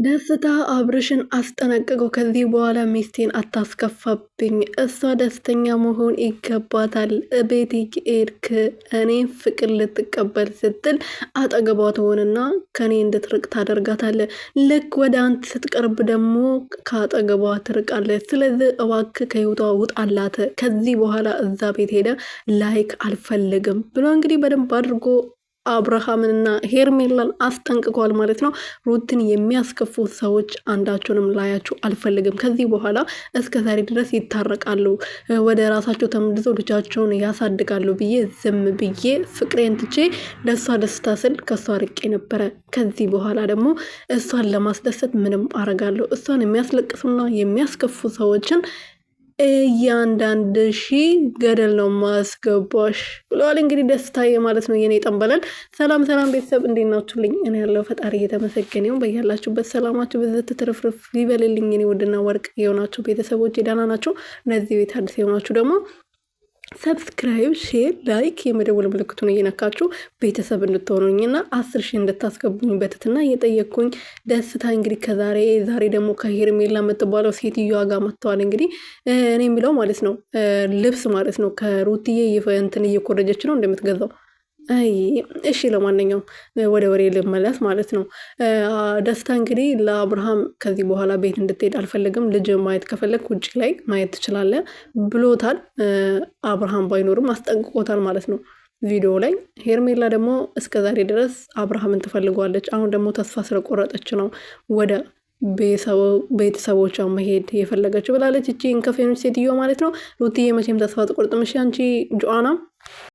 ደስታ አብርሽን አስጠነቅቀው ከዚህ በኋላ ሚስቴን አታስከፋብኝ፣ እሷ ደስተኛ መሆን ይገባታል። ቤቴ ከሄድክ እኔን ፍቅር ልትቀበል ስትል አጠገቧ ትሆንና ከኔ እንድትርቅ ታደርጋታለ። ልክ ወደ አንተ ስትቀርብ ደግሞ ከአጠገቧ ትርቃለች። ስለዚህ እባክህ ከህይወቷ ውጣላት። ከዚህ በኋላ እዛ ቤት ሄደ ላይክ አልፈልግም ብሎ እንግዲህ በደንብ አድርጎ አብርሃምንና ሄርሜላን አስጠንቅቋል ማለት ነው። ሩትን የሚያስከፉ ሰዎች አንዳቸውንም ላያቸው አልፈልግም። ከዚህ በኋላ እስከ ዛሬ ድረስ ይታረቃሉ፣ ወደ ራሳቸው ተመልሰው ልጃቸውን ያሳድጋሉ ብዬ ዝም ብዬ ፍቅሬን ትቼ ለእሷ ደስታ ስል ከእሷ ርቄ ነበረ። ከዚህ በኋላ ደግሞ እሷን ለማስደሰት ምንም አረጋለሁ። እሷን የሚያስለቅሱና የሚያስከፉ ሰዎችን እያንዳንድ ገደል ነው ማስገባሽ ብለዋል። እንግዲህ ደስታዬ ማለት ነው የኔ ጠንበላል። ሰላም ቤተሰብ እንዴት ናችሁልኝ? እኔ ያለው ፈጣሪ እየተመሰገነው በያላችሁበት ሰላማችሁ በዘት ትርፍርፍ ይበልልኝ። እኔ ውድና ወርቅ የሆናችሁ ቤተሰቦች ደህና ናችሁ? ለዚህ ቤት አዲስ የሆናችሁ ደግሞ ሰብስክራይብ፣ ሼር፣ ላይክ የመደወል ምልክቱን እየነካችሁ ቤተሰብ እንድትሆኑኝና 10 ሺህ እንድታስገቡኝ በትትና እየጠየቅኩኝ ደስታ እንግዲህ ዛሬ ደግሞ ከሄርሜላ የምትባለው ሴትዮዋ ጋር መጥተዋል። እንግዲህ እኔ የሚለው ማለት ነው ልብስ ማለት ነው ከሩትዬ እንትን እየኮረጀች ነው እንደምትገዛው። አይ እሺ፣ ለማንኛውም ወደ ወሬ ልመለስ ማለት ነው። ደስታ እንግዲህ ለአብርሃም ከዚህ በኋላ ቤት እንድትሄድ አልፈልግም፣ ልጅ ማየት ከፈለግ ውጭ ላይ ማየት ትችላለህ ብሎታል። አብርሃም ባይኖርም አስጠንቅቆታል ማለት ነው ቪዲዮ ላይ። ሄርሜላ ደግሞ እስከ ዛሬ ድረስ አብርሃምን ትፈልገዋለች። አሁን ደግሞ ተስፋ ስለቆረጠች ነው ወደ ቤተሰቦቿ መሄድ የፈለገችው ብላለች። እቺ እንከፌኖች ሴትዮ ማለት ነው። ሩትዬ መቼም ተስፋ ትቆርጥም። እሺ አንቺ ጆአና